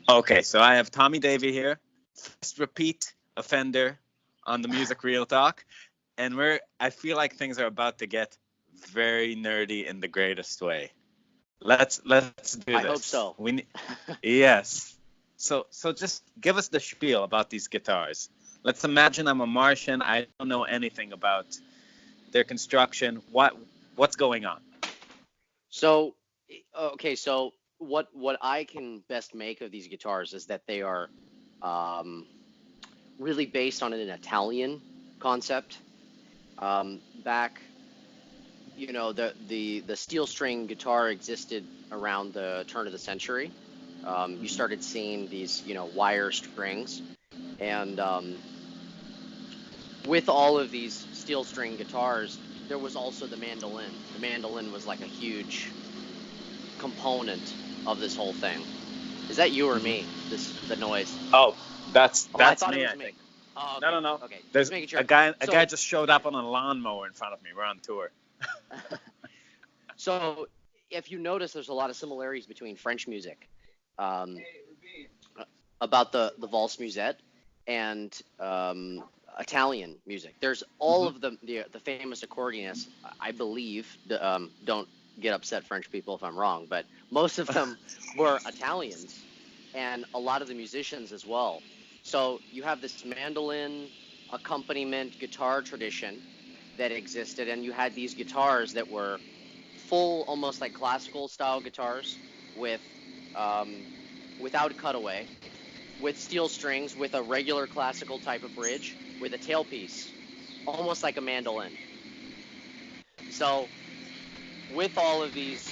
Okay, so I have Tommy Davy here, first repeat offender on the Music Real Talk, and I feel like things are about to get very nerdy in the greatest way. Let's do I hope this. so. Yes. So just give us the spiel about these guitars. Let's imagine I'm a Martian. I don't know anything about their construction. What's going on? So, okay, so what I can best make of these guitars is that they are um, really based on an Italian concept. Back, the steel string guitar existed around the turn of the century. You started seeing these, wire strings, and with all of these steel string guitars, there was also the mandolin. The mandolin was like a huge component of this whole thing. Is that you or Hmm. me? The noise. Oh, that's Oh, I that's thought it me, was I me. think. Oh, No, okay. no, no. Okay. Just There's making a sure. guy. A guy So, just showed up on a lawnmower in front of me. We're on tour. so if you notice, there's a lot of similarities between French music, um, about the valse musette, and Italian music. There's all Hmm. of the famous accordionists. I believe. Don't get upset, French people, if I'm wrong, but most of them were Italians, and a lot of the musicians as well. So you have this mandolin accompaniment guitar tradition that existed, and you had these guitars that were full, almost like classical style guitars with um, without cutaway, with steel strings, with a regular classical type of bridge, with a tailpiece, almost like a mandolin. So with all of these,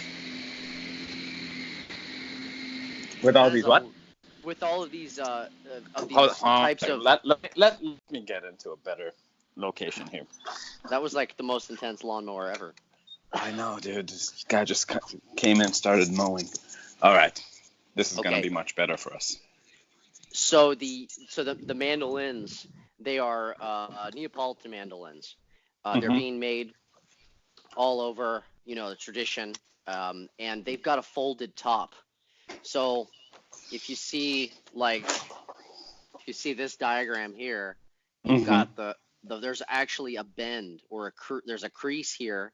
With all as these what? a with all of Hold these on. types of, Let me get into a better location here. that was like the most intense lawnmower ever. I know, dude. This guy just came in and started mowing. All right. This is going to Okay, be much better for us. so the mandolins, they are Neapolitan mandolins. They're Hmm. being made all over, the tradition, and they've got a folded top. So if you see like if you see this diagram here, you've Hmm. got there's actually a bend or there's a crease here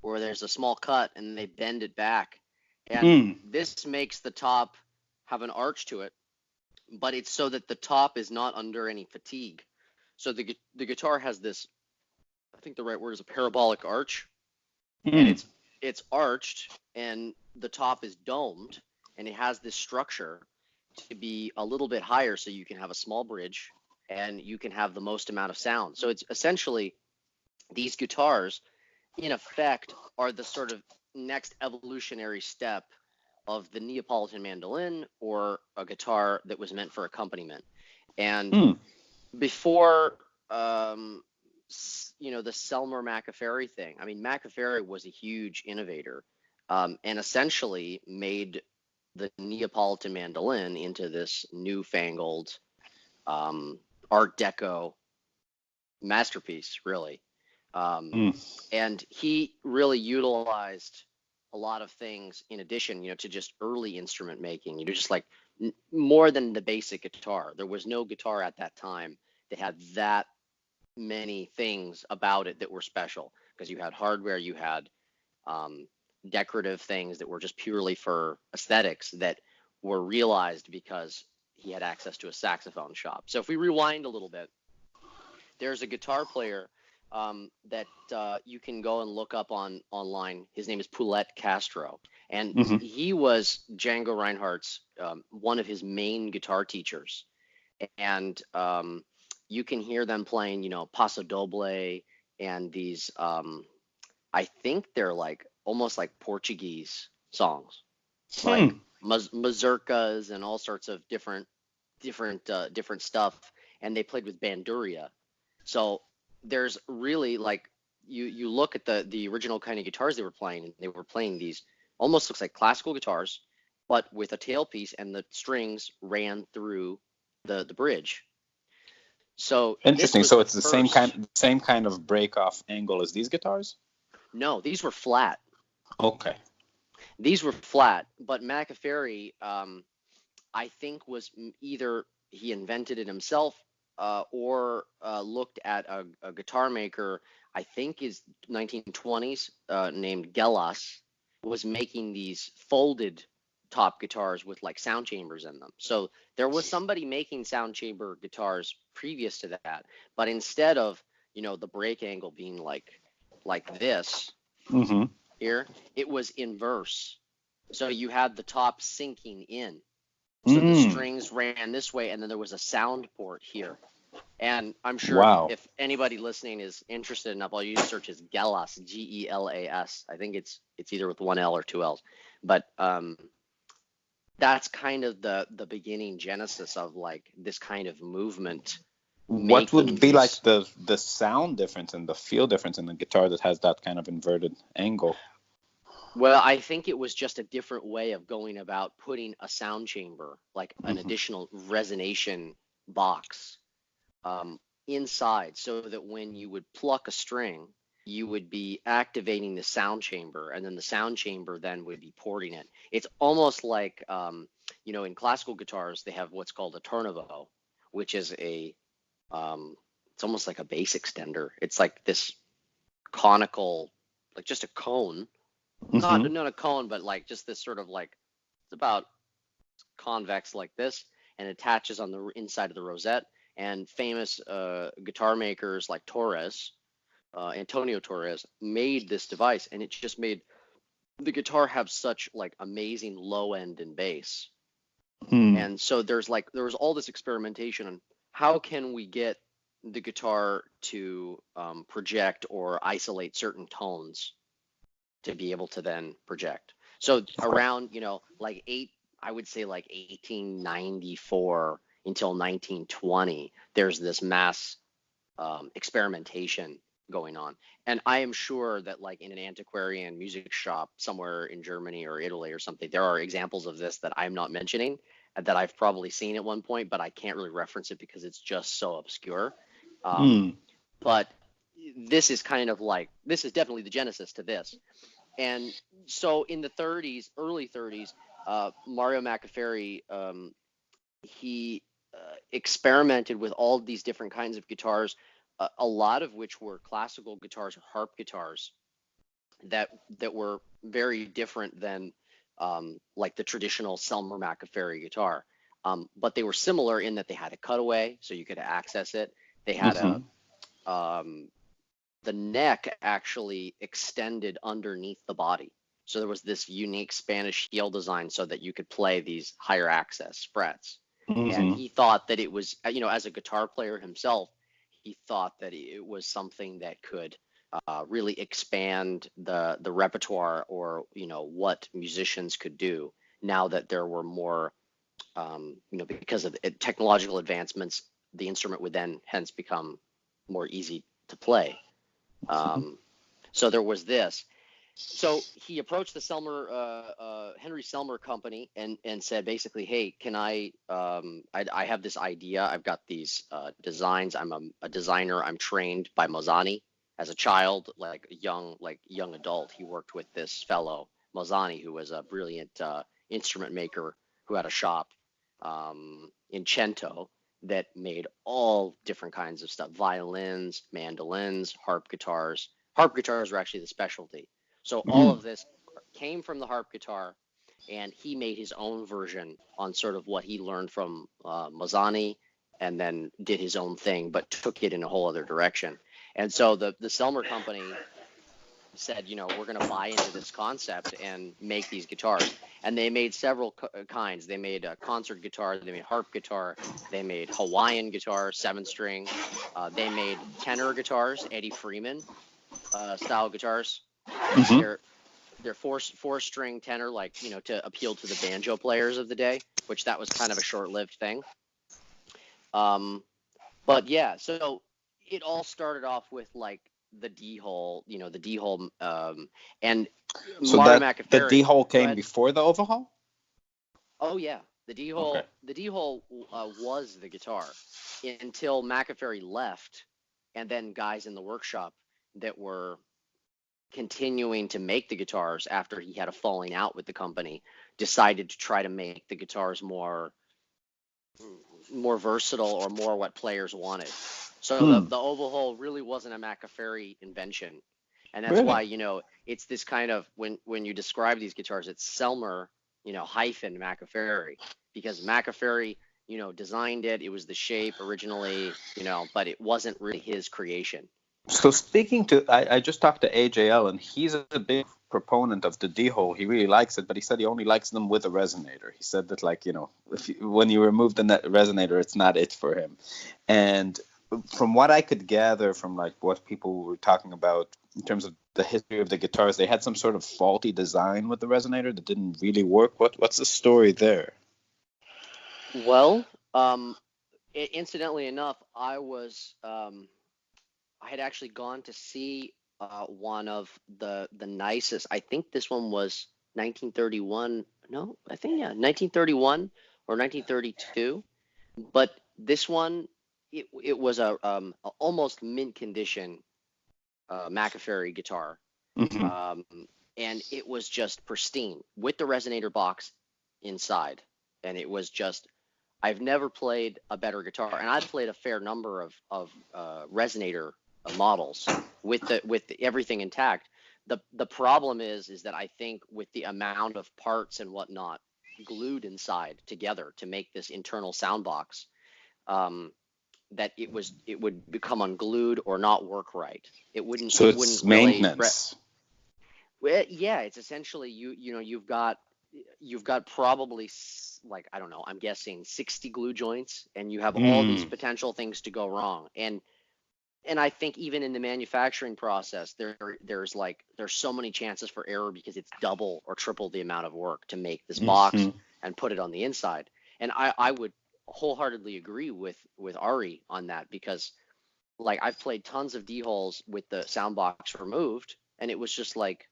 where there's a small cut and they bend it back, and Mm. this makes the top have an arch to it, but it's so that the top is not under any fatigue. So the guitar has this, I think the right word is a parabolic arch, and Mm. it's arched, and the top is domed, and it has this structure to be a little bit higher so you can have a small bridge and you can have the most amount of sound. So it's essentially, these guitars in effect are the sort of next evolutionary step of the Neapolitan mandolin, or a guitar that was meant for accompaniment. And Mm. before the Selmer Maccaferri thing, I mean, Maccaferri was a huge innovator, and essentially made the Neapolitan mandolin into this newfangled um, Art Deco masterpiece, really. Um, Mm. and he really utilized a lot of things in addition, to just early instrument making, just like more than the basic guitar. There was no guitar at that time that had that many things about it that were special, because you had hardware, you had um, decorative things that were just purely for aesthetics, that were realized because he had access to a saxophone shop. So if we rewind a little bit, there's a guitar player that you can go and look up online. His name is Poulette Castro, and Hmm. he was Django Reinhardt's one of his main guitar teachers. And you can hear them playing, Paso Doble, and these I think they're like almost like Portuguese songs, like Hmm. mazurkas and all sorts of different stuff. And they played with banduria. So there's really, like, you look at the original kind of guitars they were playing, and they were playing these, almost looks like classical guitars, but with a tailpiece, and the strings ran through the bridge. So this Interesting. was So the it's first. the same kind of break off angle as these guitars. No, these were flat. Okay. These were flat, but Maccaferri, I think was either he invented it himself or looked at a guitar maker, I think is 1920s, named Gelas, was making these folded top guitars with like sound chambers in them. So there was somebody making sound chamber guitars previous to that, but instead of, the break angle being like this Mm-hmm. here, it was inverse. So you had the top sinking in. So the Mm. strings ran this way, and then there was a sound port here. And I'm sure Wow. if anybody listening is interested enough, all you need to search is Gelas, Gelas. I think it's either with one L or two L's. But that's kind of the beginning genesis of like this kind of movement. What would be like these- the sound difference and the feel difference in a guitar that has that kind of inverted angle? Well, I think it was just a different way of going about putting a sound chamber, like an Mm-hmm. additional resonation box inside, so that when you would pluck a string, you would be activating the sound chamber, and then the sound chamber then would be porting it. It's almost like, in classical guitars, they have what's called a turnovo, which is it's almost like a bass extender. It's like this conical, like just a cone, Mm-hmm. not a cone, but like just this sort of like, it's about convex like this, and attaches on the inside of the rosette. And famous guitar makers like Torres, Antonio Torres, made this device, and it just made the guitar have such like amazing low end and bass. Mm. And so there was all this experimentation on how can we get the guitar to project or isolate certain tones to be able to then project. So around, I would say like 1894 until 1920, there's this mass experimentation going on. And I am sure that like in an antiquarian music shop somewhere in Germany or Italy or something, there are examples of this that I'm not mentioning that I've probably seen at one point, but I can't really reference it because it's just so obscure. Mm. But this is this is definitely the genesis to this. And so in the 30s, early 30s, Mario Maccaferri, he experimented with all these different kinds of guitars, a lot of which were classical guitars or harp guitars that were very different than like the traditional Selmer Maccaferri guitar. But they were similar in that they had a cutaway, so you could access it. They had Mm-hmm. the neck actually extended underneath the body. So there was this unique Spanish heel design so that you could play these higher access frets. And Mm-hmm. he thought that it was, as a guitar player himself, he thought that it was something that could really expand the repertoire, or what musicians could do now that there were more, because of technological advancements, the instrument would then hence become more easy to play. So there was this. So he approached the Henry Selmer company and said basically, hey, can I have this idea. I've got these designs. I'm a designer. I'm trained by Mazzani as a child, like young adult. He worked with this fellow Mazzani, who was a brilliant instrument maker who had a shop in Cento that made all different kinds of stuff: violins, mandolins, harp guitars. Harp guitars were actually the specialty. So all Mm. of this came from the harp guitar, and he made his own version on sort of what he learned from Mazzani, and then did his own thing, but took it in a whole other direction. And so the Selmer company said, we're going to buy into this concept and make these guitars. And they made several kinds. They made a concert guitar, they made harp guitar, they made Hawaiian guitar, 7-string. They made tenor guitars, Eddie Freeman style guitars. Mm-hmm. They're four-string tenor, like, to appeal to the banjo players of the day, which that was kind of a short-lived thing. But yeah, so it all started off with like the D hole, and So Mario that the D Maccaferri. hole Go came ahead. before the overhaul? Oh yeah, the D Okay. hole. The D hole was the guitar until Maccaferri left, and then guys in the workshop that were continuing to make the guitars after he had a falling out with the company decided to try to make the guitars more more versatile or more what players wanted. So the oval hole really wasn't a Maccaferri invention, and that's Really? why it's this kind of when you describe these guitars, it's Selmer hyphen Maccaferri, because Maccaferri designed it. It was the shape originally, but it wasn't really his creation. So speaking to, I just talked to AJL, and he's a big proponent of the D-hole. He really likes it, but he said he only likes them with a resonator. He said that, like, when you remove the resonator, it's not it for him. And from what I could gather from like what people were talking about in terms of the history of the guitars, they had some sort of faulty design with the resonator that didn't really work. What's the story there? Well, incidentally enough, I had actually gone to see one of the nicest. I think this one was 1931. No, I think, yeah, 1931 or 1932. But this one, it was a almost mint condition Maccaferri guitar, Mm-hmm. um, and it was just pristine with the resonator box inside, and it was just. I've never played a better guitar, and I've played a fair number of resonator models with everything intact. The problem is that I think with the amount of parts and whatnot glued inside together to make this internal sound box, that it would become unglued or not work right. So It it's wouldn't really. maintenance. Well, yeah, it's essentially you've got probably like, I don't know, I'm guessing 60 glue joints, and you have all these Mm. potential things to go wrong. And I think even in the manufacturing process, there's so many chances for error because it's double or triple the amount of work to make this box Hmm. and put it on the inside. And I would wholeheartedly agree with Ari on that, because like I've played tons of D holes with the sound box removed, and it was just like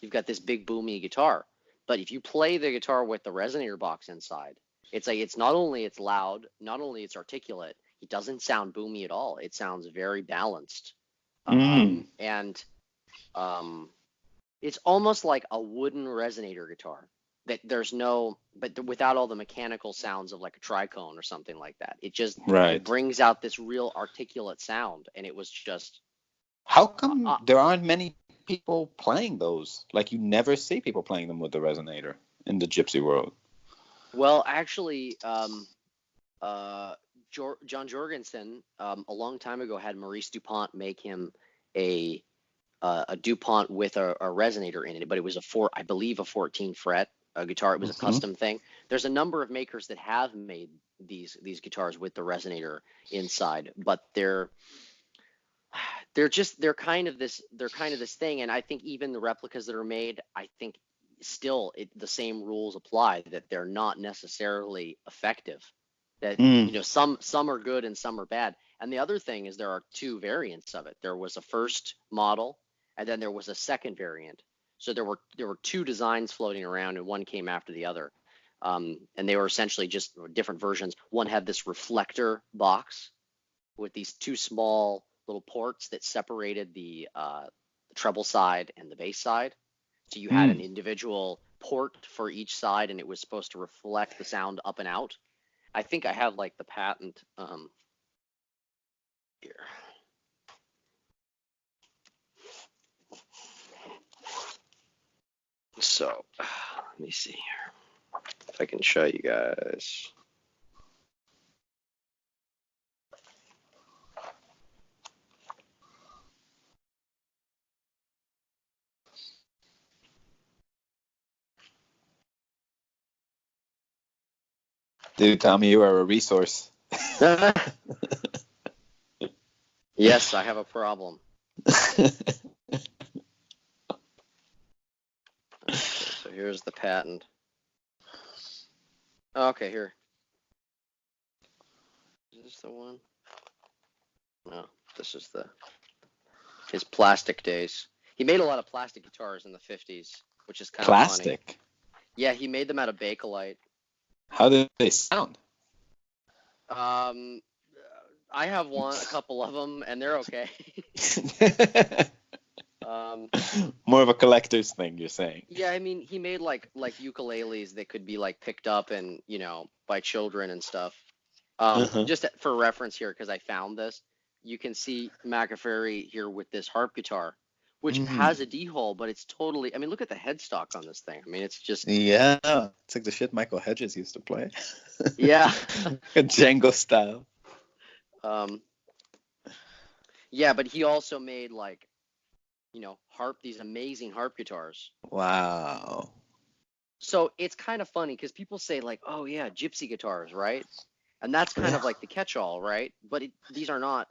you've got this big boomy guitar. But if you play the guitar with the resonator box inside, it's like it's not only it's loud, not only it's articulate, it doesn't sound boomy at all. It sounds very balanced. Mm. And It's almost like a wooden resonator guitar that without all the mechanical sounds of like a tricone or something like that. It Right. brings out this real articulate sound, and it was just How come uh, there aren't many people playing those? Like, you never see people playing them with the resonator in the gypsy world. well, actually, John Jorgensen, a long time ago, had Maurice Dupont make him a a Dupont with a resonator in it, but it was I believe a 14 fret guitar. It was a Hmm. custom thing. There's a number of makers that have made these guitars with the resonator inside, but they're kind of this thing. And I think even the replicas that are made, I think still the same rules apply, that they're not necessarily effective. That Mm. some are good and some are bad. And the other thing is there are two variants of it. There was a first model, and then there was a second variant. So there were two designs floating around, and one came after the other. And they were essentially just different versions. One had this reflector box with these two small little ports that separated the treble side and the bass side. So you had an Mm. individual port for each side, and it was supposed to reflect the sound up and out. I think I have like the patent here. So let me see here if I can show you guys. Dude, Tommy, you are a resource. Yes, I have a problem. Okay, so here's the patent. Okay, here. Is this the one? No, this is his plastic days. He made a lot of plastic guitars in the 50s, which is kind of funny. Plastic. Yeah, he made them out of Bakelite. How do they sound? Um, I have a couple of them, and they're okay. More of a collector's thing, you're saying. Yeah, I mean, he made like ukuleles that could be like picked up and by children and stuff. Just for reference here, because I found this, you can see Maccaferri here with this harp guitar, which has a D-hole, but it's totally, I mean, look at the headstock on this thing. I mean, it's just... Yeah, it's like the shit Michael Hedges used to play. Yeah. A Django style. Yeah, but he also made, like, you know, these amazing harp guitars. Wow. So it's kind of funny because people say, like, oh yeah, gypsy guitars, right? And that's kind of like the catch-all, right? But they were not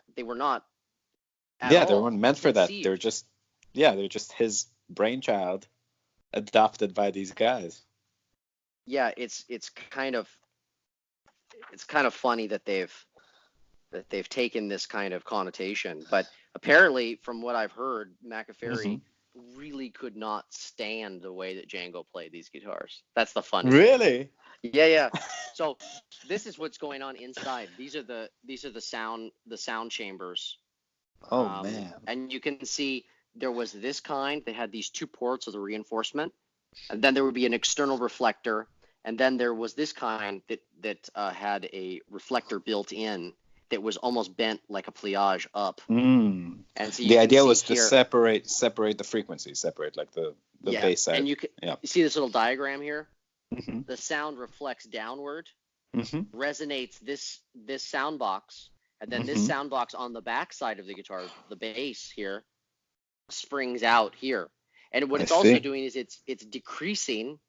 at all. They weren't meant for that. conceived. They're just his brainchild, adopted by these guys. Yeah, it's kind of funny that they've taken this kind of connotation. But apparently, from what I've heard, Maccaferri really could not stand the way that Django played these guitars. That's the funny thing. Really? Yeah. So this is what's going on inside. These are the sound chambers. Oh man. And you can see there was this kind. They had these two ports of the reinforcement, and then there would be an external reflector, and then there was this kind that had a reflector built in that was almost bent like a pliage up. And so the idea was to separate the frequencies, separate like the bass side. And you see this little diagram here. The sound reflects downward, resonates this sound box, and then this sound box on the back side of the guitar, the bass here, springs out here. And what it's also doing is it's decreasing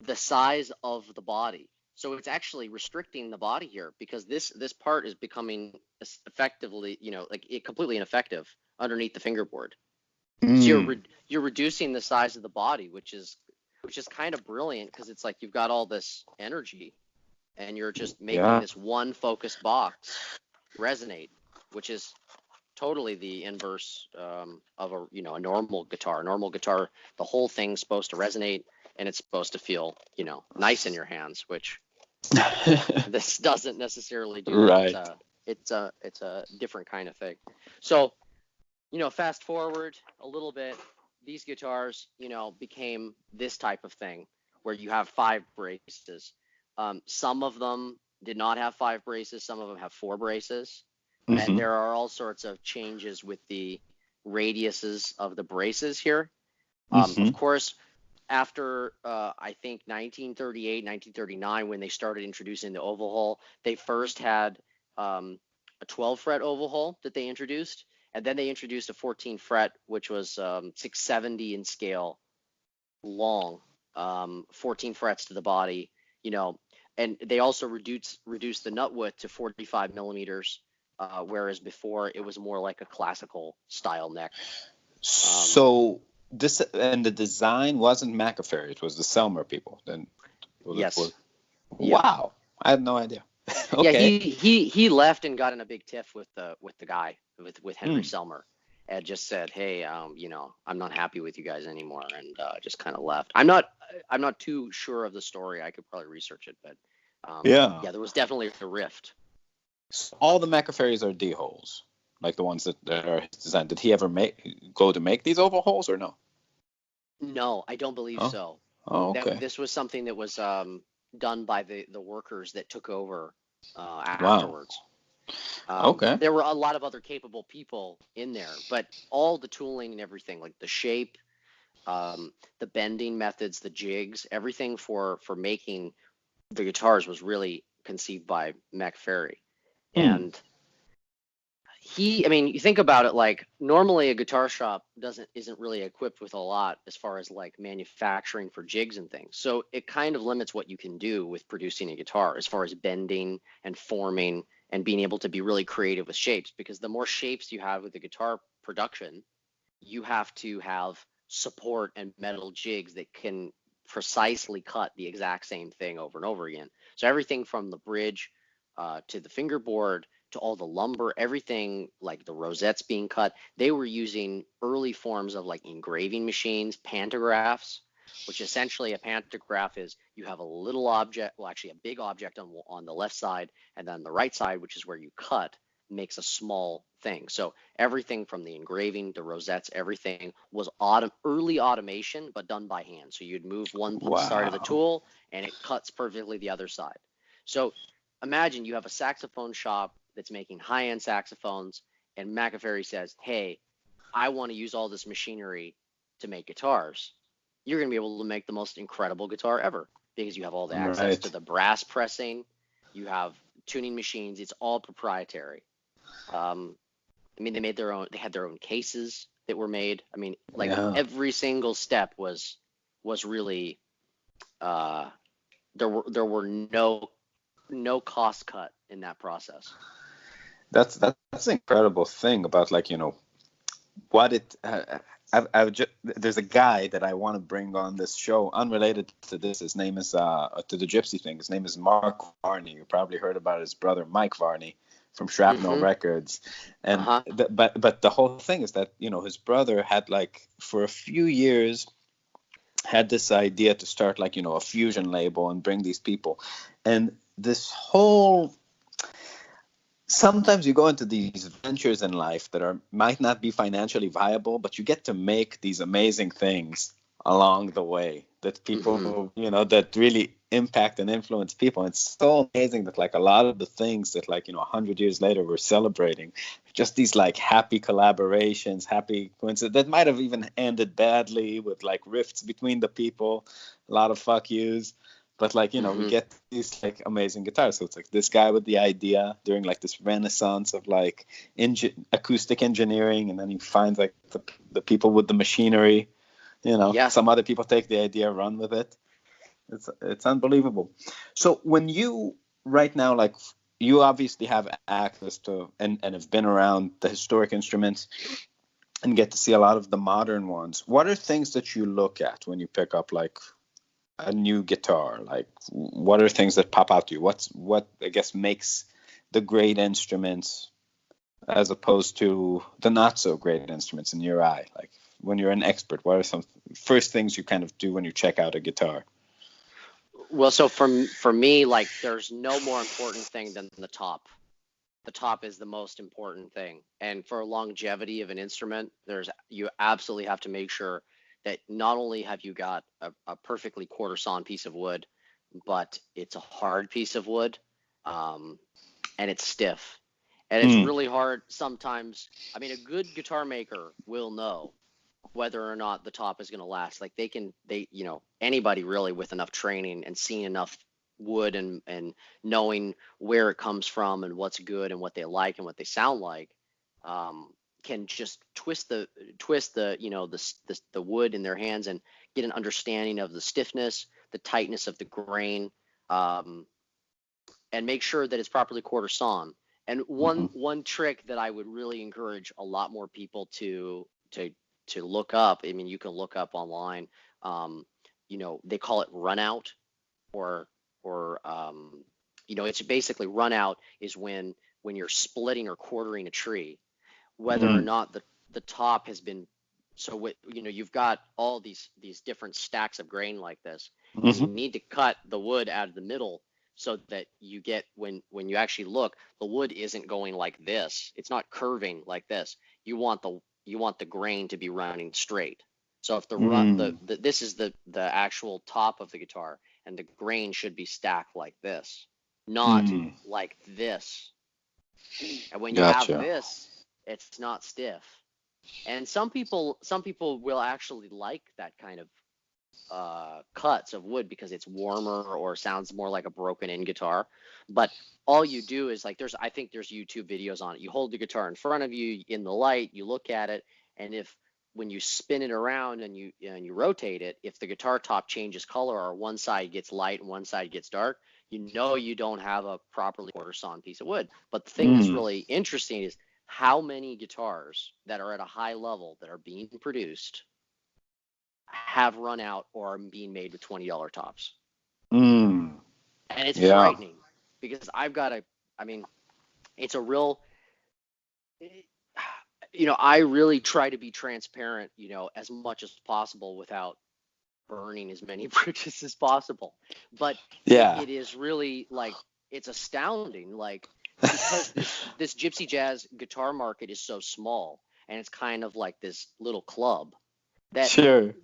the size of the body. So it's actually restricting the body here, because this part is becoming effectively, completely ineffective underneath the fingerboard. So you're reducing the size of the body, which is kind of brilliant, because it's like you've got all this energy and you're just making this one focused box resonate, which is totally the inverse of a normal guitar. A normal guitar, the whole thing's supposed to resonate and it's supposed to feel, nice in your hands, which this doesn't necessarily do. Right. It's a different kind of thing. So, fast forward a little bit, these guitars, became this type of thing where you have 5 braces. Some of them did not have 5 braces. Some of them have 4 braces. And there are all sorts of changes with the radiuses of the braces here. Of course, after I think 1938, 1939, when they started introducing the oval hole, they first had a 12 fret oval hole that they introduced. And then they introduced a 14 fret, which was 670 in scale, long, 14 frets to the body, and they also reduced the nut width to 45 millimeters, whereas before it was more like a classical style neck. So this, and the design wasn't Maccaferri, it was the Selmer people. Then yes. Wow, I had no idea. Okay. Yeah, he left and got in a big tiff with the guy, with Henry Selmer, and just said, hey, I'm not happy with you guys anymore, and just kind of left. I'm not too sure of the story. I could probably research it, but there was definitely a rift. So all the Maccaferris are D-holes, like the ones that are designed. Did he ever go to make these oval holes or no? No, I don't believe so. Oh, okay. This was something that was done by the workers that took over afterwards. Okay. There were a lot of other capable people in there, but all the tooling and everything, like the shape, the bending methods, the jigs, everything for making the guitars was really conceived by Maccaferri. And you think about it, like normally a guitar shop isn't really equipped with a lot as far as like manufacturing for jigs and things. So it kind of limits what you can do with producing a guitar as far as bending and forming and being able to be really creative with shapes, because the more shapes you have with the guitar production, you have to have support and metal jigs that can precisely cut the exact same thing over and over again. So everything from the bridge to the fingerboard to all the lumber, everything, like the rosettes being cut, they were using early forms of like engraving machines, pantographs, which essentially a pantograph is you have a little object, well, actually a big object on the left side, and then the right side, which is where you cut, makes a small thing. So everything from the engraving, the rosettes, everything was early automation, but done by hand. So you'd move one side of the tool and it cuts perfectly the other side. So imagine you have a saxophone shop that's making high-end saxophones, and Maccaferri says, "Hey, I want to use all this machinery to make guitars." You're going to be able to make the most incredible guitar ever because you have all the access to Right. the brass pressing, you have tuning machines. It's all proprietary. Um, I mean, they had their own cases that were made. I mean, like Yeah. every single step was really uh, there were no cost cut in that process. That's an incredible thing about, like, what it. There's a guy that I want to bring on this show, unrelated to this. His name is to the Gypsy thing. His name is Mark Varney. You probably heard about his brother Mike Varney from Shrapnel Mm-hmm. Records, and Uh-huh. but the whole thing is that his brother had, like, for a few years, had this idea to start, like, a fusion label and bring these people, and this whole sometimes you go into these ventures in life that might not be financially viable, but you get to make these amazing things along the way that Mm-hmm. people, that really impact and influence people. And it's so amazing that, like, a lot of the things that, like, 100 years later we're celebrating, just these, like, happy collaborations, happy coincidences that might have even ended badly with, like, rifts between the people, a lot of fuck yous. But, like, we Mm-hmm. get these, like, amazing guitars. So it's like this guy with the idea during, like, this renaissance of, like, acoustic engineering, and then he finds, like, the people with the machinery. Yeah. Some other people take the idea, run with it. It's unbelievable. So when you right now, like, you obviously have access to and have been around the historic instruments and get to see a lot of the modern ones. What are things that you look at when you pick up, like, a new guitar? Like, what are things that pop out to you? What I guess makes the great instruments as opposed to the not so great instruments in your eye? Like, when you're an expert, what are some first things you kind of do when you check out a guitar? Well, so for me, like, there's no more important thing than the top. The top is the most important thing. And for longevity of an instrument, you absolutely have to make sure that not only have you got a perfectly quarter sawn piece of wood, but it's a hard piece of wood, um, and it's stiff. And it's Mm, really hard sometimes. I mean, a good guitar maker will know whether or not the top is going to last. Like anybody really with enough training and seeing enough wood and knowing where it comes from and what's good and what they like and what they sound like, um, can just twist the the wood in their hands and get an understanding of the stiffness, the tightness of the grain, um, and make sure that it's properly quarter sawn. And mhm, one trick that I would really encourage a lot more people to look up. I mean, you can look up online. Um, they call it run out, or it's basically run out is when you're splitting or quartering a tree, whether or mm, not the top has been. So you've got all these different stacks of grain like this, and you mhm, need to cut the wood out of the middle so that you get when you actually look, the wood isn't going like this. It's not curving like this. You want the grain to be running straight. So if the run mm, the this is the actual top of the guitar, and the grain should be stacked like this, not mm. like this. And when you have Gotcha. this, it's not stiff. And some people will actually like that kind of cuts of wood because it's warmer or sounds more like a broken in guitar. But all you do is, like, I think there's YouTube videos on it. You hold the guitar in front of you in the light, you look at it, and if when you spin it around and you rotate it, if the guitar top changes color or one side gets light and one side gets dark, you know you don't have a properly quarter sawn piece of wood. But the thing that's Mm, really interesting is how many guitars that are at a high level that are being produced have run out or are being made with $20 tops. mm. And it's Yeah. frightening because I mean, it's a real, I really try to be transparent, as much as possible without burning as many bridges as possible. But it, Yeah. it is really, like, it's astounding, like, because this gypsy jazz guitar market is so small, and it's kind of like this little club that Sure.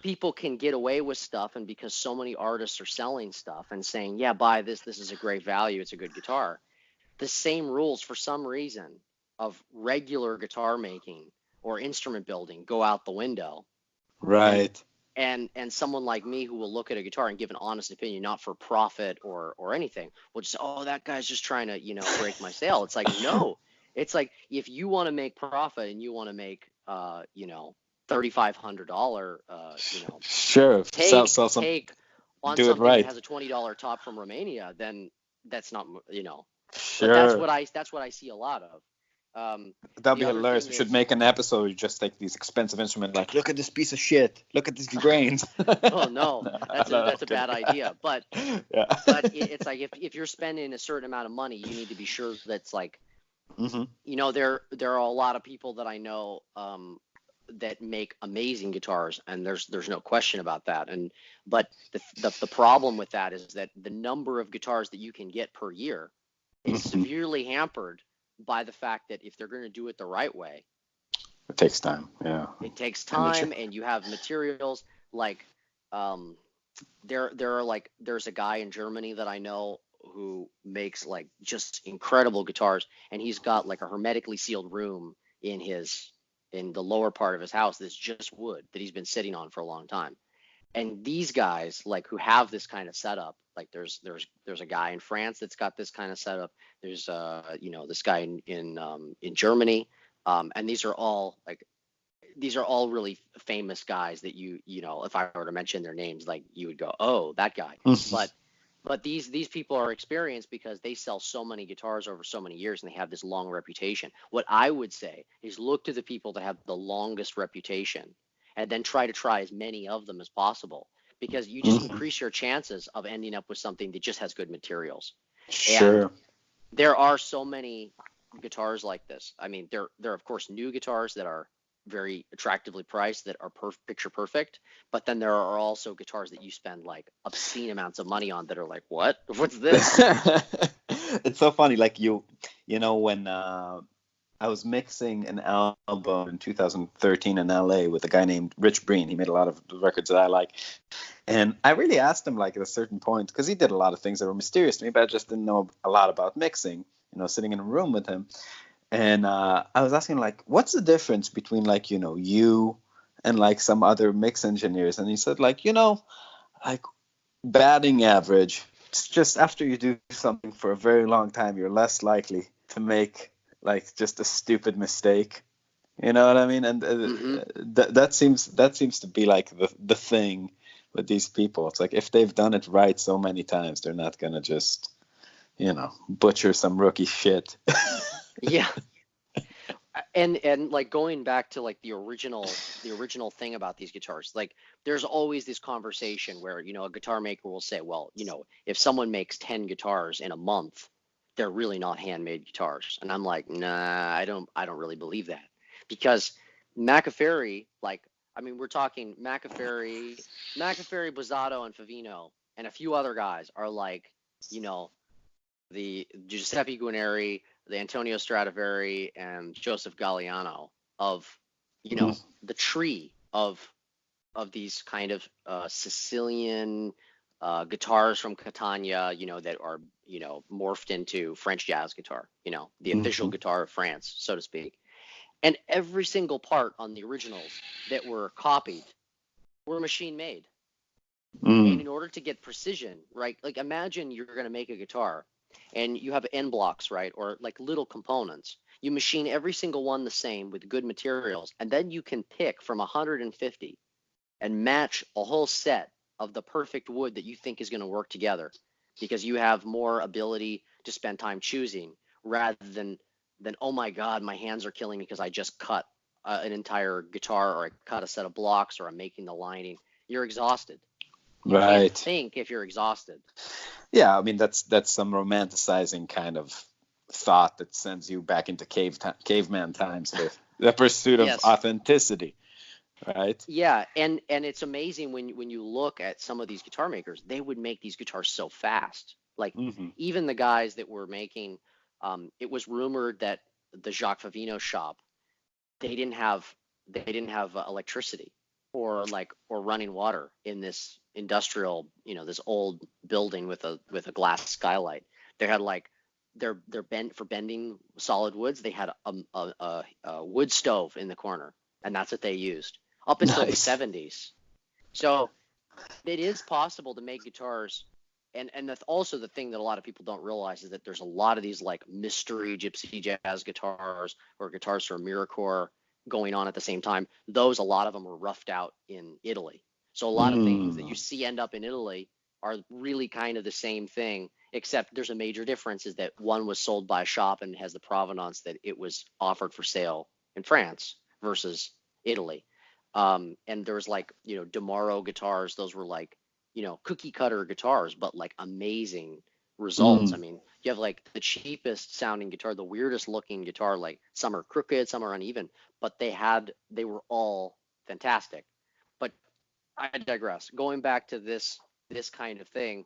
people can get away with stuff, and because so many artists are selling stuff and saying, yeah, buy this, this is a great value, it's a good guitar, the same rules for some reason of regular guitar making or instrument building go out the window. Right. And someone like me who will look at a guitar and give an honest opinion, not for profit or anything, will just say, oh, that guy's just trying to, break my sale. It's like, no. It's like, if you want to make profit and you want to make $3,500 Sure. take Sell some, take on do it something right. that has a $20 top from Romania, then that's not, Sure. But that's what I see a lot of. That'd be hilarious. We should make an episode where you just take these expensive instruments, like, look at this piece of shit, look at these grains. Oh no, that's a bad idea. But yeah. But it's like, if you're spending a certain amount of money, you need to be sure that's like, there are a lot of people that I know that make amazing guitars, and there's no question about that. But the problem with that is that the number of guitars that you can get per year is severely hampered by the fact that if they're going to do it the right way, it takes time. Yeah, it takes time, and you have materials like there's a guy in Germany that I know who makes like just incredible guitars, and he's got like a hermetically sealed room in the lower part of his house that's just wood that he's been sitting on for a long time. And these guys, like, who have this kind of setup, like there's a guy in France that's got this kind of setup. There's this guy in Germany, and these are all really famous guys that if I were to mention their names, like, you would go, oh, that guy. But these people are experienced because they sell so many guitars over so many years, and they have this long reputation. What I would say is look to the people that have the longest reputation, and then try as many of them as possible, because you just increase your chances of ending up with something that just has good materials. Sure. And there are so many guitars like this. I mean, there are of course new guitars that are very attractively priced that are picture perfect, but then there are also guitars that you spend like obscene amounts of money on that are like, what's this? It's so funny, like when I was mixing an album in 2013 in LA with a guy named Rich Breen. He made a lot of records that I like. And I really asked him, like, at a certain point, because he did a lot of things that were mysterious to me, but I just didn't know a lot about mixing, sitting in a room with him. And I was asking, like, what's the difference between, like, you and, like, some other mix engineers? And he said, like, like, batting average, it's just after you do something for a very long time, you're less likely to make, like, just a stupid mistake. You know what I mean? And that seems to be, like, the thing with these people. It's like, if they've done it right so many times, they're not going to just, butcher some rookie shit. Yeah. And like, going back to like the original thing about these guitars, like, there's always this conversation where, a guitar maker will say, well, if someone makes 10 guitars in a month, they're really not handmade guitars. And I'm like, nah, I don't really believe that, because Maccaferri, like, I mean, we're talking Maccaferri, Bozzato, and Favino, and a few other guys are like, the Giuseppe Guarneri, the Antonio Stradivari, and Joseph Galliano of, the tree of these kind of Sicilian guitars from Catania, that are, morphed into French jazz guitar, the official guitar of France, so to speak. And every single part on the originals that were copied were machine made. And in order to get precision, right? Like, imagine you're going to make a guitar and you have end blocks, right? Or like little components. You machine every single one the same with good materials, and then you can pick from 150 and match a whole set of the perfect wood that you think is going to work together, because you have more ability to spend time choosing, rather than oh my God, my hands are killing me because I just cut an entire guitar, or I cut a set of blocks, or I'm making the lining. You're exhausted. You can't think if you're exhausted. Yeah, I mean, that's some romanticizing kind of thought that sends you back into caveman times, the pursuit of authenticity, right? Yeah, and it's amazing when you look at some of these guitar makers, they would make these guitars so fast. Like, even the guys that were making, it was rumored that the Jacques Favino shop, they didn't have electricity. or running water in this industrial, this old building with a glass skylight. They had like they're bent for bending solid woods. They had a wood stove in the corner, and that's what they used up until the 70s. So it is possible to make guitars. And also the thing that a lot of people don't realize is that there's a lot of these like mystery gypsy jazz guitars or guitars for AmeriCorps going on at the same time. A lot of them were roughed out in Italy. So a lot of things that you see end up in Italy are really kind of the same thing, except there's a major difference is that one was sold by a shop and has the provenance that it was offered for sale in France versus Italy. And there was like, DeMauro guitars. Those were like, cookie cutter guitars, but like amazing results. I mean, you have like the cheapest sounding guitar, the weirdest looking guitar, like some are crooked, some are uneven, but they were all fantastic. But I digress. Going back to this kind of thing,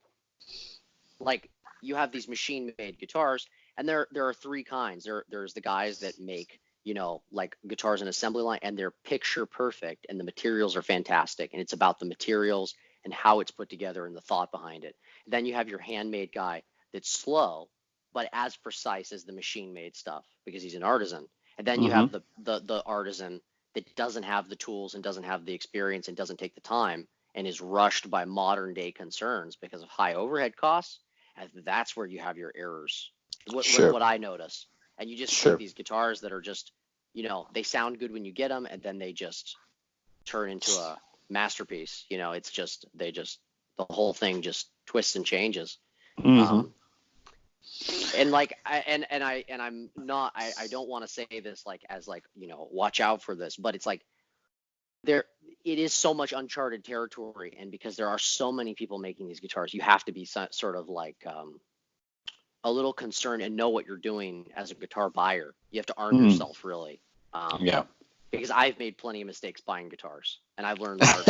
like you have these machine made guitars, and there are three kinds. There's the guys that make, like guitars in assembly line, and they're picture perfect and the materials are fantastic, and it's about the materials and how it's put together and the thought behind it. And then you have your handmade guy that's slow but as precise as the machine made stuff because he's an artisan. And then you have the artisan that doesn't have the tools and doesn't have the experience and doesn't take the time and is rushed by modern day concerns because of high overhead costs. And that's where you have your errors. What I notice. And you just take these guitars that are just, they sound good when you get them, and then they just turn into a masterpiece. It's just the whole thing just twists and changes. And like I'm not, I don't want to say this like as like, watch out for this, but it's like it is so much uncharted territory, and because there are so many people making these guitars, you have to be sort of like a little concerned and know what you're doing as a guitar buyer. You have to arm yourself really. Because I've made plenty of mistakes buying guitars, and I've learned the hard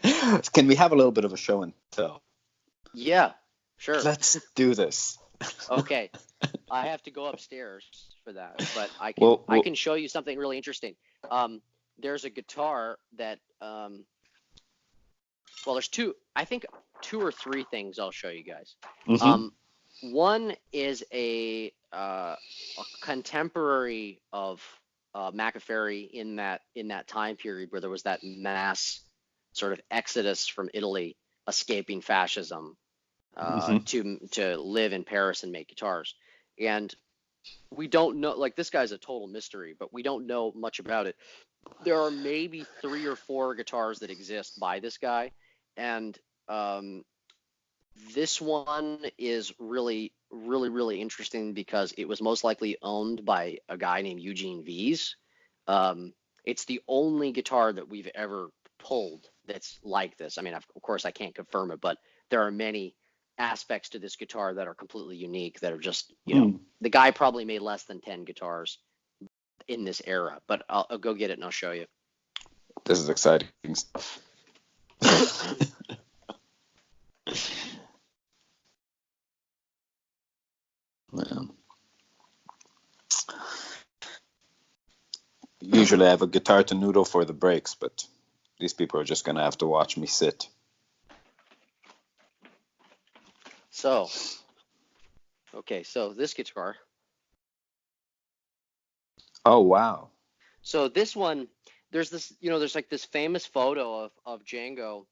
way. Can we have a little bit of a show and tell? Yeah, sure. Let's do this. Okay, I have to go upstairs for that, but I can show you something really interesting. There's a guitar that there's two or three things I'll show you guys. One is a contemporary of Maccaferri in that time period where there was that mass sort of exodus from Italy, escaping fascism, to live in Paris and make guitars. And we don't know, like, this guy's a total mystery, but we don't know much about it. There are maybe 3 or 4 guitars that exist by this guy, and this one is really, really, really interesting because it was most likely owned by a guy named Eugene Vies. It's the only guitar that we've ever pulled that's like this. I mean, of course, I can't confirm it, but there are many aspects to this guitar that are completely unique, that are just, the guy probably made less than 10 guitars in this era, but I'll go get it and I'll show you. This is exciting stuff. Man. Usually I have a guitar to noodle for the breaks, but these people are just going to have to watch me sit. So this guitar. Oh, wow. So this one, there's like this famous photo of Django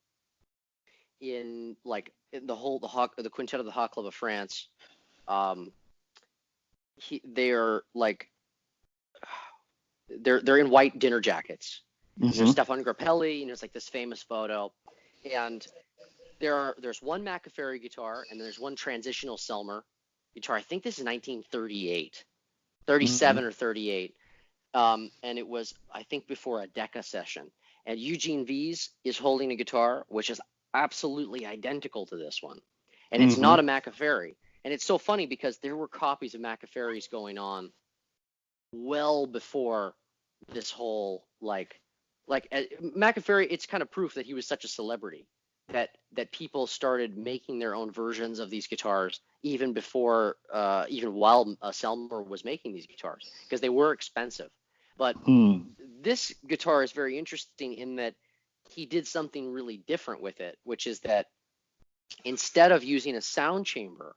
in the Quintet of the Hot Club of France. They're in white dinner jackets. So Stefan Grappelli, it's like this famous photo, and there's one Maccaferri guitar and there's one transitional Selmer guitar. I think this is 1938, 37 or 38. And it was, I think, before a Decca session. And Eugene Vies is holding a guitar which is absolutely identical to this one, and it's not a Maccaferri. And it's so funny because there were copies of Maccaferris going on well before this whole Maccaferri. It's kind of proof that he was such a celebrity that people started making their own versions of these guitars even before, even while Selmer was making these guitars, because they were expensive. But this guitar is very interesting in that he did something really different with it, which is that instead of using a sound chamber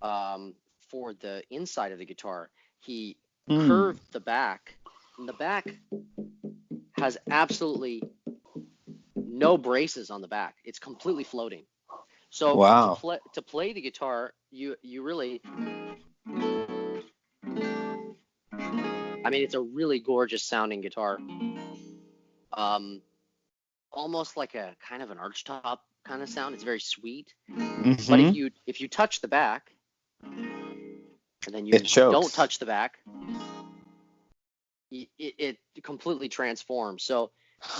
for the inside of the guitar, he curved the back, and the back has absolutely no braces on the back. It's completely floating. So Wow. to play the guitar, you really, I mean, it's a really gorgeous sounding guitar. Almost like a kind of an archtop kind of sound. It's very sweet. Mm-hmm. But if you touch the back, and then you don't touch the back, it completely transforms. So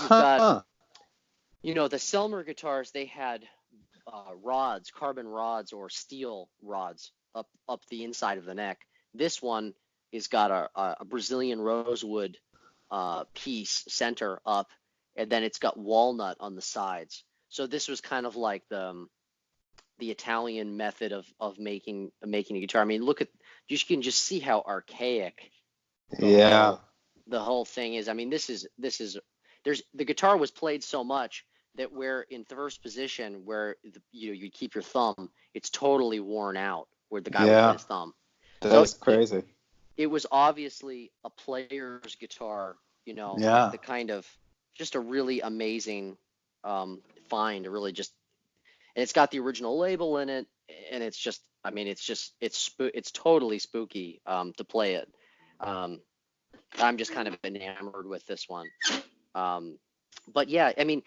you've got, the Selmer guitars, they had rods, carbon rods or steel rods up the inside of the neck. This one has got a Brazilian rosewood piece center up, and then it's got walnut on the sides. So this was kind of like the Italian method of making a guitar. I mean, you can just see how archaic the whole thing is. I mean, the guitar was played so much that where in first position where you keep your thumb, it's totally worn out where the guy would put his thumb. That's crazy. It was obviously a player's guitar, the kind of just a really amazing find, really just, and it's got the original label in it, and it's just, I mean, it's totally spooky to play it. I'm just kind of enamored with this one. But yeah, I mean,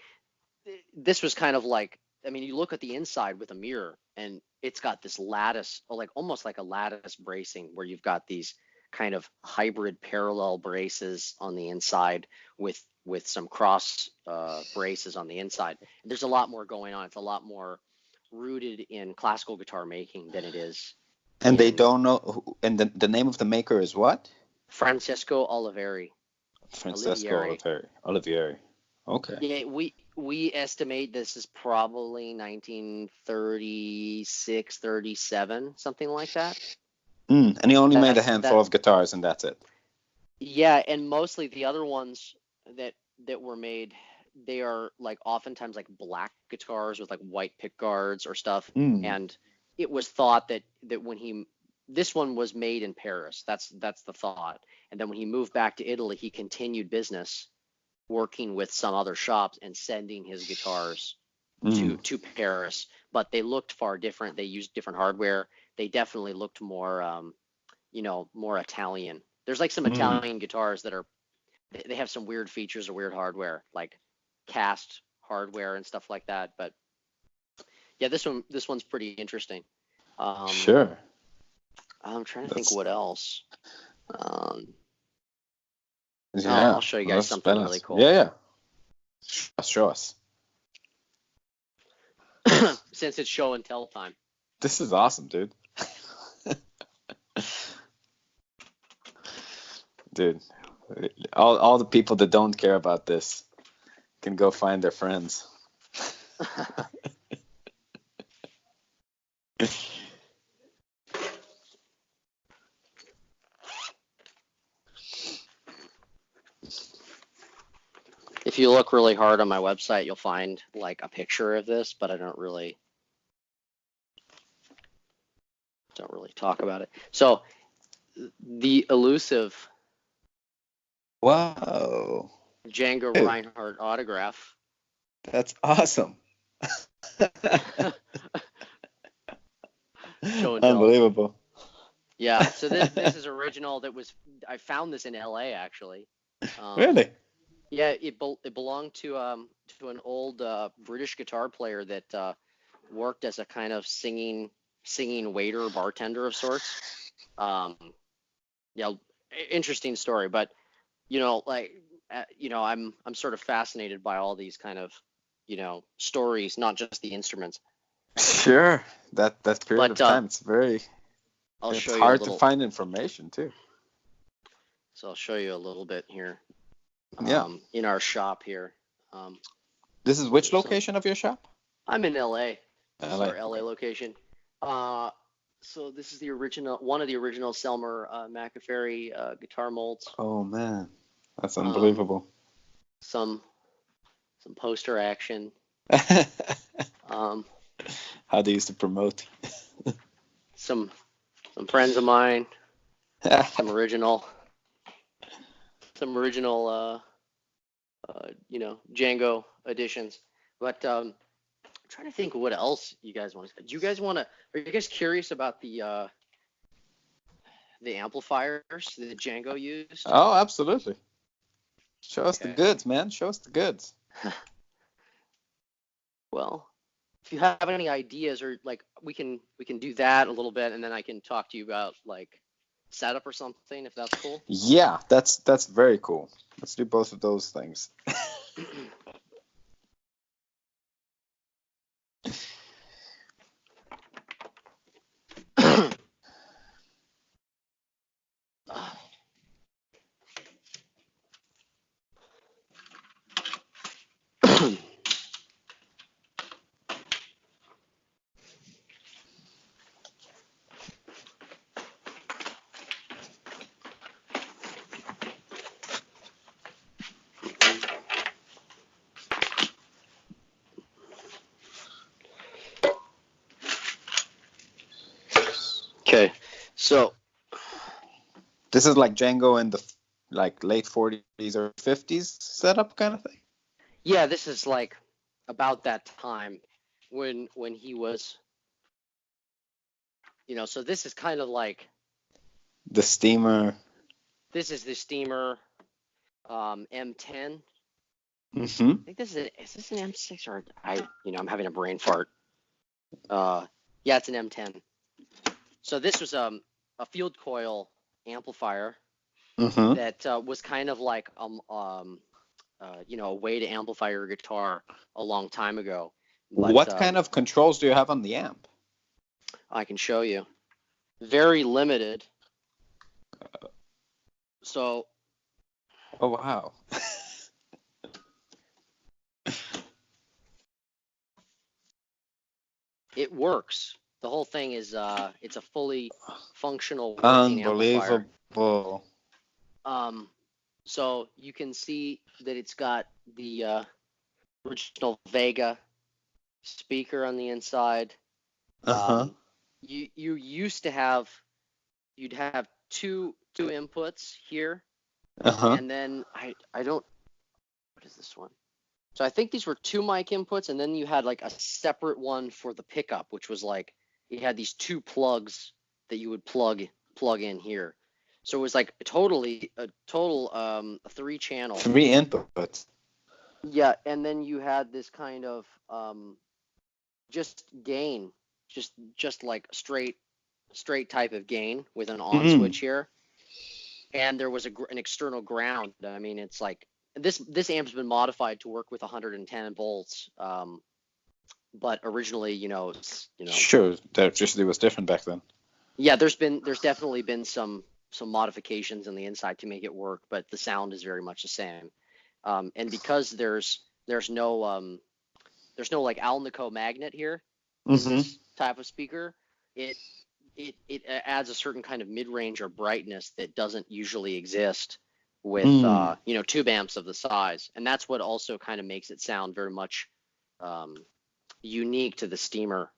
this was kind of like, I mean, you look at the inside with a mirror, and it's got this lattice, or like almost like a lattice bracing, where you've got these kind of hybrid parallel braces on the inside with some cross braces on the inside. There's a lot more going on. It's a lot more rooted in classical guitar making than it is. And they don't know, and the name of the maker is what? Francesco Olivieri. Olivieri. Okay. Yeah, we estimate this is probably 1936, 37, something like that. And he only made a handful of guitars, and that's it. Yeah, and mostly the other ones that were made, they are like oftentimes like black guitars with like white pick guards or stuff. And it was thought that when this one was made in Paris. That's the thought. And then when he moved back to Italy, he continued business, working with some other shops and sending his guitars to Paris. But they looked far different. They used different hardware. They definitely looked more, more Italian. There's like some Italian guitars that they have some weird features or weird hardware, like cast hardware and stuff like that. But yeah, this one's pretty interesting. Sure. I'm trying to think what else. Yeah, I'll show you guys something really cool. Yeah. Show us. Since it's show and tell time. This is awesome, dude. Dude, all the people that don't care about this can go find their friends. If you look really hard on my website, you'll find like a picture of this, but I don't really talk about it. So the elusive Django Reinhardt autograph. That's awesome. Unbelievable. Yeah, so this is original. I found this in LA actually. Really? Yeah, it belonged to an old British guitar player that worked as a kind of singing waiter, bartender of sorts. Yeah, interesting story. But I'm sort of fascinated by all these kind of stories, not just the instruments. Sure, that period of time, it's hard to find information too. So I'll show you a little bit here. In our shop here. This is which location of your shop? I'm in LA. This is our LA location. So this is one of the original Selmer Maccaferri guitar molds. Oh man, that's unbelievable. some poster action. Um, How they used to promote. some friends of mine, some original Django editions. But I'm trying to think of what else you guys want to. Do you guys want to? Are you guys curious about the amplifiers that Django used? Oh, absolutely. Show us the Okay. goods, man. Show us the goods. Well, if you have any ideas, or like we can do that a little bit, and then I can talk to you about like setup or something, if that's cool. Yeah, that's very cool. Let's do both of those things. Okay, so This is like Django in the like late 40s or 50s setup kind of thing. yeah, this is like about that time when he was, so this is kind of like The steamer. this is the Steamer M10. Mm-hmm. I think is this an M6 or I'm having a brain fart. Yeah, it's an M10. So this was a field coil amplifier Mm-hmm. that was kind of like a way to amplify your guitar a long time ago. But What kind of controls do you have on the amp? I can show you. Very limited. So Oh, wow. it works. The whole thing is it's a fully functional working amplifier. Unbelievable. So you can see that it's got the original Vega speaker on the inside. Uh-huh. You used to have you'd have two inputs here, Uh-huh. and then I don't what is this one? So I think these were two mic inputs, and then you had like a separate one for the pickup, which was like you had these two plugs that you would plug in here. So it was like a total 3-channel. 3 inputs. Yeah, and then you had this kind of just gain, just like straight type of gain with an on switch here, and there was an external ground. I mean, it's like this amp's been modified to work with 110 volts, but originally, Sure, the electricity was different back then. yeah, there's definitely been some modifications on the inside to make it work, but the sound is very much the same. And because there's no like Alnico magnet here in this type of speaker, it adds a certain kind of mid-range or brightness that doesn't usually exist with tube amps of the size, and that's what also kind of makes it sound very much unique to the Steamer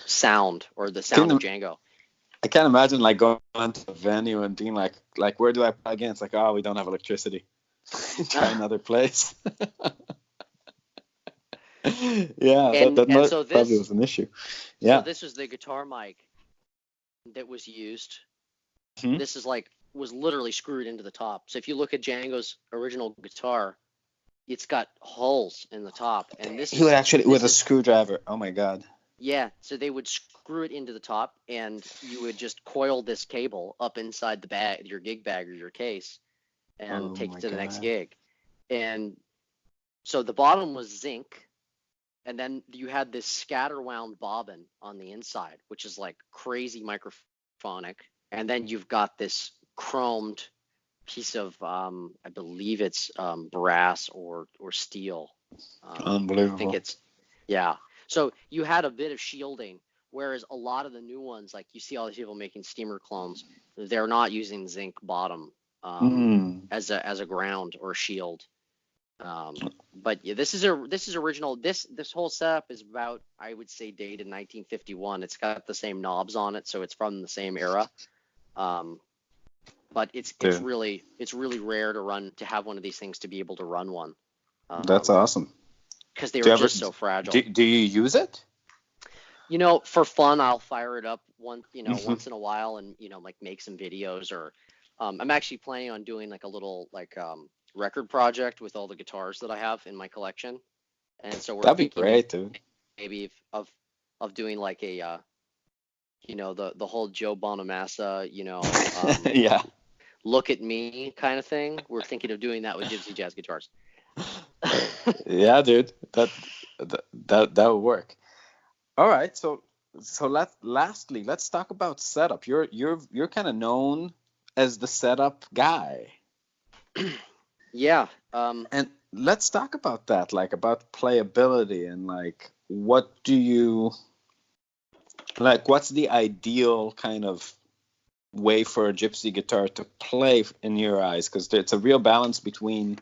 sound, or the sound of Django. I can't imagine like going to a venue and being like where do I plug in? It's like, oh, we don't have electricity. Try another place. Yeah, And so this probably was an issue. Yeah. So this was the guitar mic that was used. Mm-hmm. This is was literally screwed into the top. So if you look at Django's original guitar, it's got holes in the top, and he would actually with a screwdriver. Oh my god. Yeah, so they would screw it into the top, and you would just coil this cable up inside the bag, your gig bag or your case, and take it to the next gig. And so the bottom was zinc, and then you had this scatter wound bobbin on the inside, which is like crazy microphonic. And then you've got this chromed piece of, I believe it's brass or steel. Unbelievable. I think it's, yeah. So you had a bit of shielding, whereas a lot of the new ones, like you see all these people making Steamer clones, they're not using zinc bottom. as a ground or shield. But yeah, this is original. This whole setup is about, I would say, dated 1951. It's got the same knobs on it, so it's from the same era. But it's really rare to have one of these things to be able to run one. That's awesome. Because they were just so fragile. Do you use it? For fun, I'll fire it up once in a while and like make some videos, or I'm actually planning on doing like a little record project with all the guitars that I have in my collection. And so we're that'd be great, dude. Maybe of doing like a the whole Joe Bonamassa, yeah, look at me kind of thing. We're thinking of doing that with Gypsy Jazz guitars. Yeah, dude, that would work. All right, so lastly, let's talk about setup. You're kind of known as the setup guy. Yeah. And let's talk about that, like about playability and like what's the ideal kind of way for a gypsy guitar to play in your eyes? Because it's a real balance between,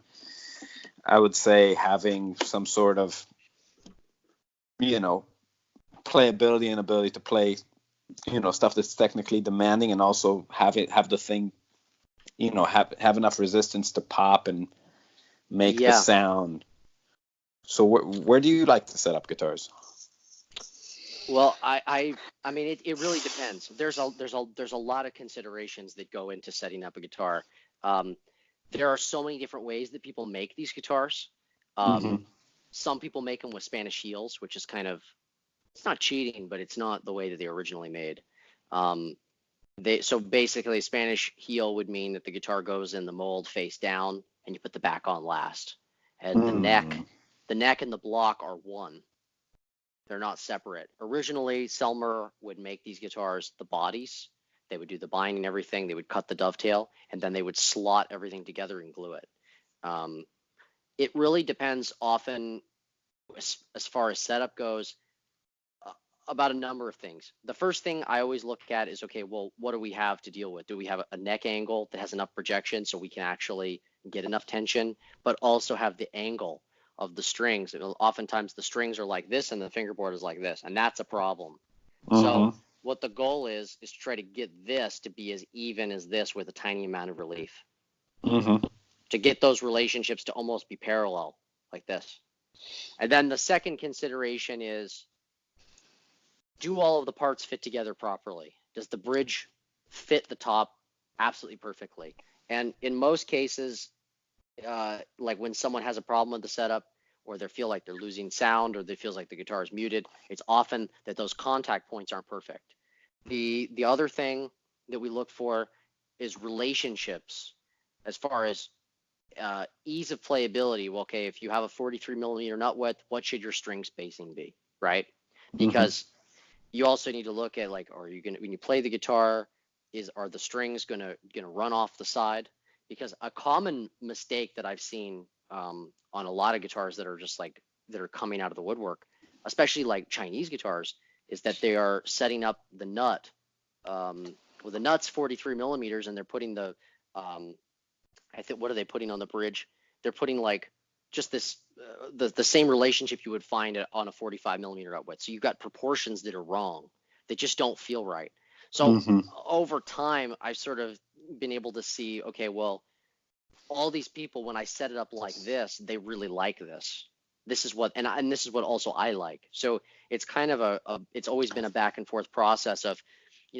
I would say, having some sort of, playability and ability to play, stuff that's technically demanding, and also have the thing, have enough resistance to pop and make the sound. So where do you like to set up guitars? Well, I mean, it really depends. There's a lot of considerations that go into setting up a guitar. There are so many different ways that people make these guitars. Some people make them with Spanish heels, which is kind of, it's not cheating, but it's not the way that they originally made. So basically, Spanish heel would mean that the guitar goes in the mold face down, and you put the back on last. And the neck and the block are one. They're not separate. Originally, Selmer would make these guitars the bodies. They would do the binding and everything. They would cut the dovetail, and then they would slot everything together and glue it. It really depends often, as far as setup goes, about a number of things. The first thing I always look at is, okay, well, what do we have to deal with? Do we have a neck angle that has enough projection so we can actually get enough tension, but also have the angle of the strings? Oftentimes the strings are like this and the fingerboard is like this, and that's a problem. So what the goal is to try to get this to be as even as this with a tiny amount of relief. To get those relationships to almost be parallel, like this. And then the second consideration is, do all of the parts fit together properly? Does the bridge fit the top absolutely perfectly? And in most cases, like when someone has a problem with the setup, or they feel like they're losing sound, or they feel like the guitar is muted, it's often that those contact points aren't perfect. The other thing that we look for is relationships as far as ease of playability. Well, okay, if you have a 43 millimeter nut width, what should your string spacing be, right? Because you also need to look at, like, are you gonna, when you play the guitar, are the strings gonna run off the side? Because a common mistake that I've seen on a lot of guitars that are just like, that are coming out of the woodwork, especially like Chinese guitars, is that they are setting up the nut. Well, the nut's 43 millimeters, and they're putting the I think, what are they putting on the bridge? They're putting like just this the same relationship you would find on a 45 millimeter nut width. So you've got proportions that are wrong. They just don't feel right. So over time, I've sort of been able to see, okay, well, all these people, when I set it up like this, they really like this. This is what, and this is what also I like. So it's kind of it's always been a back and forth process of,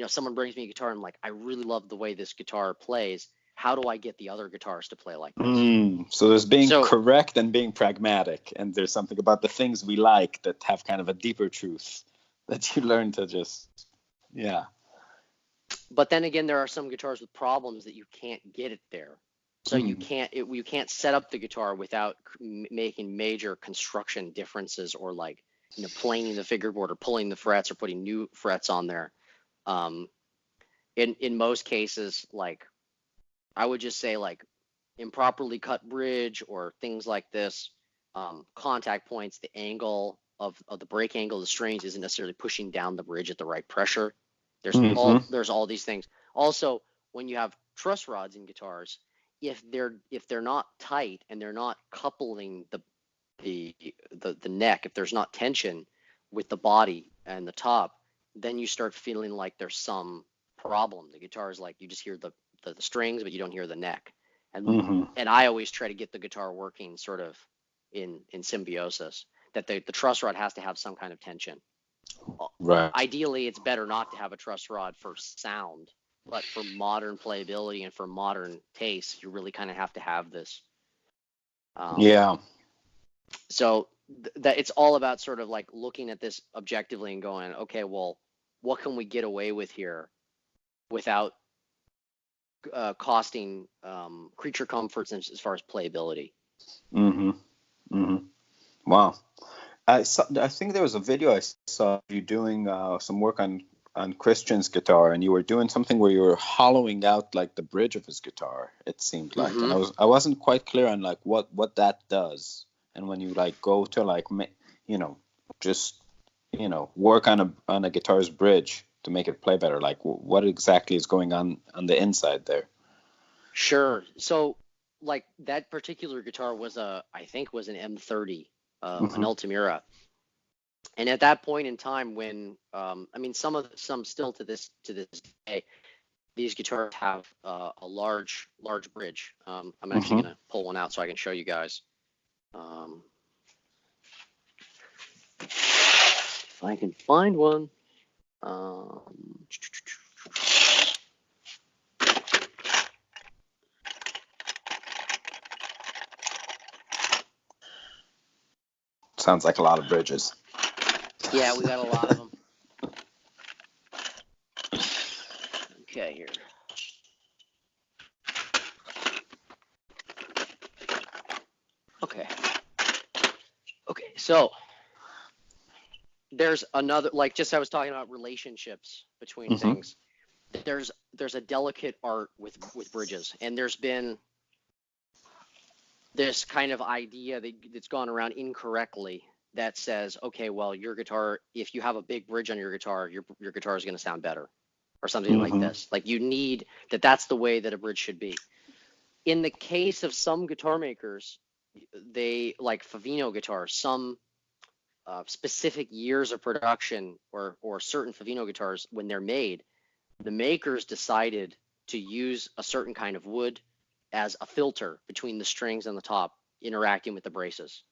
someone brings me a guitar and I'm like, I really love the way this guitar plays. How do I get the other guitars to play like this? So there's being correct and being pragmatic, and there's something about the things we like that have kind of a deeper truth that you learn to just, But then again, there are some guitars with problems that you can't get it there. So you can't set up the guitar without making major construction differences, or like, planing the fingerboard or pulling the frets or putting new frets on there. In most cases, like, I would just say, like, improperly cut bridge or things like this, contact points, the angle of the break angle of the strings isn't necessarily pushing down the bridge at the right pressure. There's all these things. Also, when you have truss rods in guitars, if they're not tight and they're not coupling the neck, if there's not tension with the body and the top, then you start feeling like there's some problem. The guitar is like you just hear the strings, but you don't hear the neck. And I always try to get the guitar working sort of in symbiosis. That the truss rod has to have some kind of tension. Right. Ideally, it's better not to have a truss rod for sound, but for modern playability and for modern taste, you really kind of have to have this. Yeah. So that it's all about sort of like looking at this objectively and going, okay, well, what can we get away with here without costing creature comforts as far as playability? Wow. I think there was a video I saw you doing some work on Christian's guitar, and you were doing something where you were hollowing out like the bridge of his guitar. It seemed like, and I wasn't quite clear on like what that does. And when you like go to like just work on a guitar's bridge to make it play better, like what exactly is going on the inside there? Sure. So like that particular guitar was I think was an M30, an Altamira. And at that point in time, when I mean, some still to this day, these guitars have a large bridge. I'm actually going to pull one out so I can show you guys. If I can find one. Sounds like a lot of bridges. Yeah, we got a lot of them. Okay, here. Okay, so there's another, like just I was talking about relationships between things. There's a delicate art with bridges, and there's been this kind of idea that's gone around incorrectly that says, okay, well, your guitar, if you have a big bridge on your guitar is going to sound better, or something like this. Like you need that's the way that a bridge should be. In the case of some guitar makers, they like Favino guitars, some specific years of production or certain Favino guitars, when they're made, the makers decided to use a certain kind of wood as a filter between the strings and the top interacting with the braces.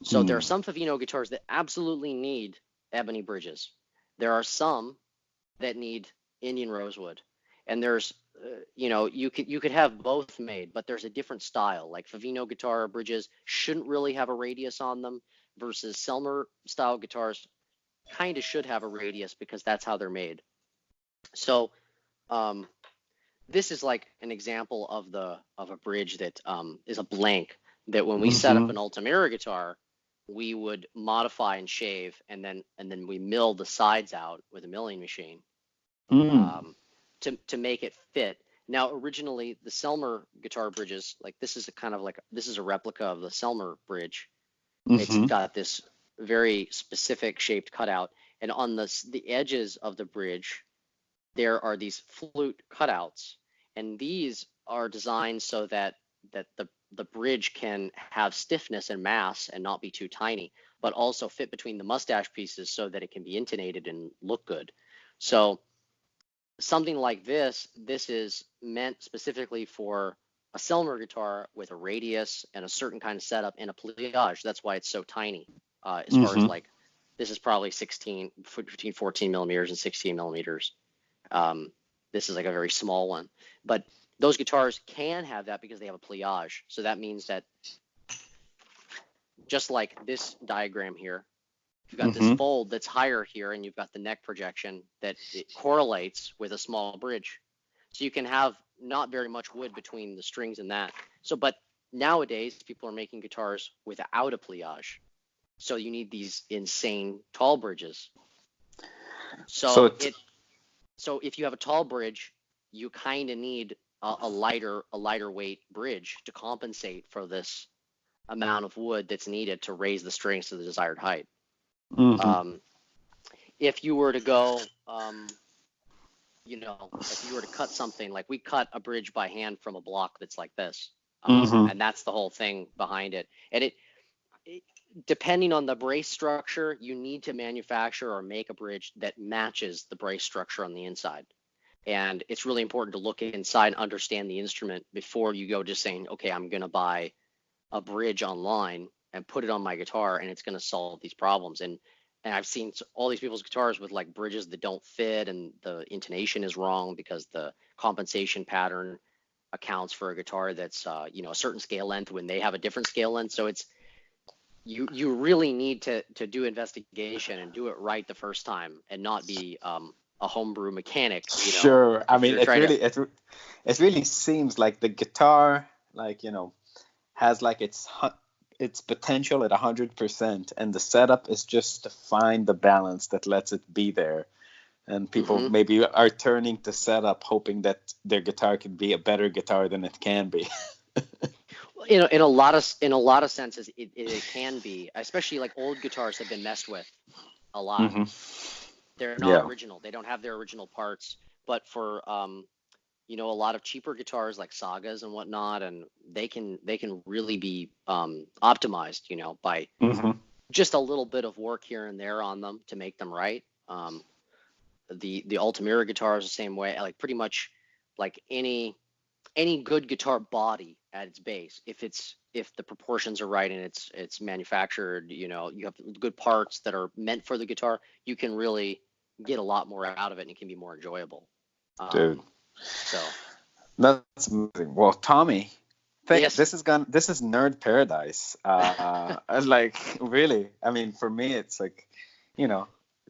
So there are some Favino guitars that absolutely need ebony bridges. There are some that need Indian rosewood, and there's you could have both made, but there's a different style. Like Favino guitar bridges shouldn't really have a radius on them, versus Selmer style guitars kind of should have a radius because that's how they're made. So this is like an example of a bridge that is a blank that when we set up an Altamira guitar, we would modify and shave, and then we mill the sides out with a milling machine to make it fit. Now, originally the Selmer guitar bridges, like this is a replica of the Selmer bridge. It's got this very specific shaped cutout, and on the edges of the bridge there are these flute cutouts, and these are designed so that the bridge can have stiffness and mass and not be too tiny, but also fit between the mustache pieces so that it can be intonated and look good. So something like this is meant specifically for a Selmer guitar with a radius and a certain kind of setup and a pliage. That's why it's so tiny. As far as like, this is probably between 14 millimeters and 16 millimeters. This is like a very small one, but those guitars can have that because they have a pliage. So that means that just like this diagram here, you've got this fold that's higher here, and you've got the neck projection that it correlates with a small bridge. So you can have not very much wood between the strings and that. So, but nowadays people are making guitars without a pliage. So you need these insane tall bridges. So if you have a tall bridge, you kind of need a lighter weight bridge to compensate for this amount of wood that's needed to raise the strings to the desired height. If you were to go if you were to cut something, like we cut a bridge by hand from a block that's like this, Mm-hmm. and that's the whole thing behind it. And depending on the brace structure, you need to manufacture or make a bridge that matches the brace structure on the inside. And it's really important to look inside and understand the instrument before you go just saying, okay, I'm going to buy a bridge online and put it on my guitar and it's going to solve these problems. And I've seen all these people's guitars with like bridges that don't fit and the intonation is wrong because the compensation pattern accounts for a guitar that's a certain scale length when they have a different scale length. So it's you really need to do investigation and do it right the first time and not be a homebrew mechanic. Sure. I mean, it really seems like the guitar, has like its potential at 100%, and the setup is just to find the balance that lets it be there. And people maybe are turning to setup, hoping that their guitar can be a better guitar than it can be. In a lot of senses, it can be, especially like old guitars have been messed with a lot. Mm-hmm. They're not original. They don't have their original parts. But for a lot of cheaper guitars like Sagas and whatnot, and they can really be optimized, by just a little bit of work here and there on them to make them right. The Altamira guitar is the same way. Like pretty much like any good guitar body at its base, if the proportions are right and it's manufactured, you have good parts that are meant for the guitar, you can really get a lot more out of it and it can be more enjoyable. Dude. So that's amazing. Well, Tommy, yes. this is nerd paradise. Like really, I mean, for me, it's like,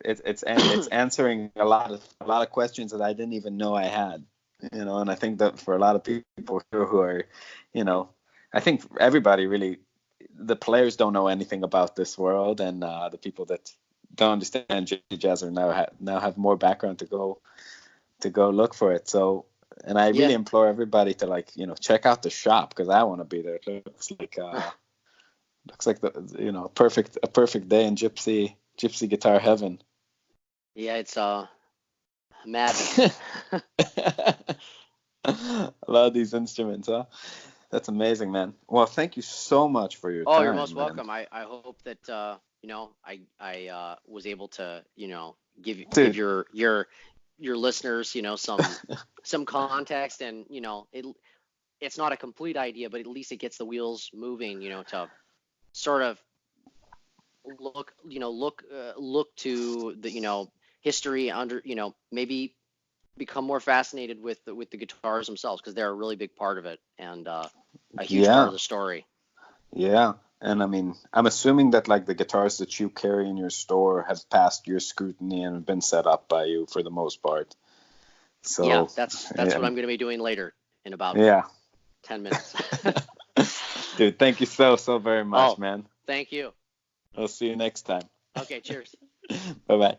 it's answering a lot of questions that I didn't even know I had. And I think that for a lot of people here who are, I think everybody really, the players don't know anything about this world, and the people that don't understand jazz are now have more background to go look for it. So, and I really implore everybody to check out the shop, because I want to be there. It looks like the a perfect day in gypsy guitar heaven. Yeah, it's madness. I love these instruments, huh? That's amazing, man. Well, thank you so much for your time. Oh, you're most welcome. I hope that I was able to give your listeners some context, and it's not a complete idea, but at least it gets the wheels moving, to sort of look to the history under, maybe become more fascinated with the guitars themselves, because they're a really big part of it and a huge part of the story. Yeah. And I mean, I'm assuming that like the guitars that you carry in your store have passed your scrutiny and been set up by you for the most part. So yeah, that's what I'm going to be doing later in about 10 minutes. Dude, thank you so very much, man. Thank you. I'll see you next time. Okay, cheers. Bye-bye.